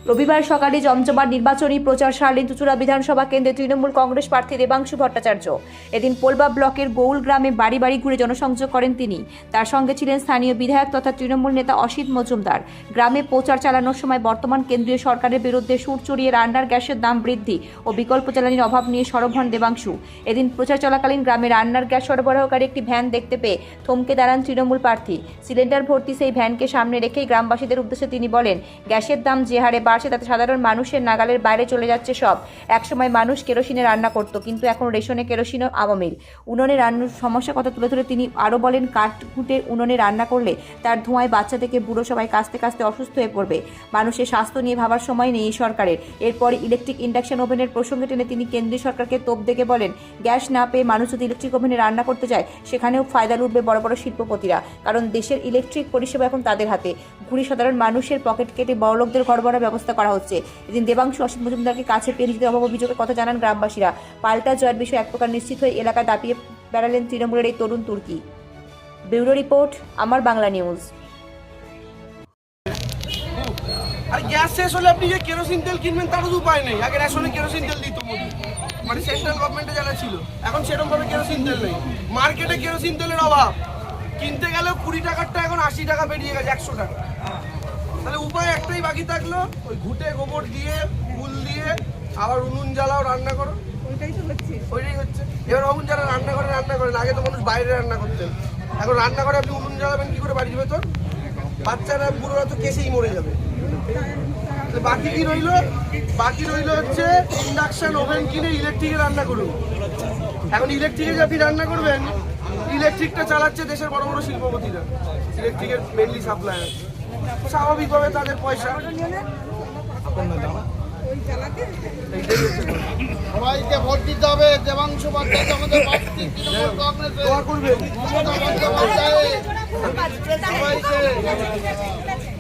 রবিবার সকালে জমজমাট নির্বাচনী প্রচার সারলেন চুঁচুড়া বিধানসভা কেন্দ্রে তৃণমূল কংগ্রেস প্রার্থী দেবাংশু ভট্টাচার্য। এদিন পোলবা ব্লকের গৌল গ্রামে বাড়ি বাড়ি ঘুরে জনসংযোগ করেন তিনি। তার সঙ্গে ছিলেন স্থানীয় বিধায়ক তথা তৃণমূল নেতা অসিত মজুমদার। গ্রামে প্রচার চালানোর সময় বর্তমান কেন্দ্রীয় সরকারের বিরুদ্ধে সুর চড়িয়ে রান্নার গ্যাসের দাম বৃদ্ধি ও বিকল্প জ্বালানির অভাব নিয়ে সরব হন দেবাংশু। এদিন প্রচার চলাকালীন গ্রামে রান্নার গ্যাস সরবরাহকারী একটি ভ্যান দেখতে পেয়ে থমকে দাঁড়ান তৃণমূল প্রার্থী। সিলিন্ডার ভর্তি সেই ভ্যানকে সামনে রেখেই গ্রামবাসীদের উদ্দেশ্যে তিনি বলেন, গ্যাসের দাম যে হারে বাড়ছে তাতে সাধারণ মানুষের নাগালের বাইরে চলে যাচ্ছে সব। একসময় মানুষ কেরোসিনে রান্না করত, কিন্তু এখন রেশনে কেরোসিনও আওয়ামীর। উনুনে রান্নার সমস্যার কথা তুলে ধরে তিনি আরও বলেন, কাঠ ঘুঁটে উনুনে রান্না করলে তার ধোঁয়ায় বাচ্চা থেকে বুড়ো সবাই কাস্তে কাস্তে অসুস্থ হয়ে পড়বে। মানুষের স্বাস্থ্য নিয়ে ভাবার সময় নেই সরকারের। এরপর ইলেকট্রিক ইন্ডাকশন ওভেনের প্রসঙ্গে টেনে তিনি কেন্দ্রীয় সরকারকে তোপ দেখে বলেন, গ্যাস না পেয়ে মানুষ যদি ইলেকট্রিক ওভেনে রান্না করতে যায় সেখানেও ফায়দা লুটবে বড় বড় শিল্পপতিরা, কারণ দেশের ইলেকট্রিক পরিষেবা এখন তাদের হাতে। ঘুরি সাধারণ মানুষের পকেট কেটে বড়লোকদের ঘর ভরার ব্যবস্থা করা হচ্ছে। এদিন দেবাংশু অসিত মজুমদারকে কাছে পেয়ে নিজেদের অভাব অভিযোগের কথা জানান গ্রামবাসীরা। পাল্টা জয়ের বিষয়ে এক প্রকার নিশ্চিত হয়ে এলাকায় দাপিয়ে বেড়ালেন তৃণমূলের এই তরুণ তুর্কি। ব্যুরো রিপোর্ট, আমার বাংলা নিউজ। আর গ্যাস শেষ হলে আপনি যে কেরোসিন তেল কিনবেন তারও উপায় নেই। আগে রেশনে কেরোসিন তেল দিত মোদি, মানে সেন্ট্রাল গভর্নমেন্টে যারা ছিল। এখন সেরকম ভাবে কেরোসিন তেল নেই, মার্কেটে কেরোসিন তেলের অভাব। কিনতে গেলেও 20 টাকারটা এখন 80 টাকা বেরিয়ে গেছে, 100 টাকা। তাহলে উপায় একটাই বাকি থাকলো, ওই ঘুটে গোবর দিয়ে ফুল দিয়ে আবার উনুন জ্বালাও, রান্না করো। ওইটাই হচ্ছে। এবার ভাবুন যারা রান্না করেন, আগে তো মানুষ বাইরে রান্না করতেন, এখন রান্না করে আপনি উনুন জ্বালাবেন কি করে বাড়ির ভেতর? বাচ্চারা বুড়োরা তো কেসেই মরে যাবে। বাকি কি রইল? বাকি রইল হচ্ছে ইন্ডাকশন ওভেন কিনে ইলেকট্রিকে রান্না করুন। এখন ইলেকট্রিকে যে আপনি রান্না করবেন, ইলেকট্রিকটা চালাচ্ছে দেশের বড় বড় শিল্পপতিরা, ইলেকট্রিকের মেনলি সাপ্লায়ার। স্বাভাবিকভাবে তাদের পয়সা। সবাইকে ভোট দিতে হবে। দেবাংশু ভট্টাচার্য আমাদের প্রার্থী, তৃণমূল কংগ্রেসের। দোয়া করবেন সবাইকে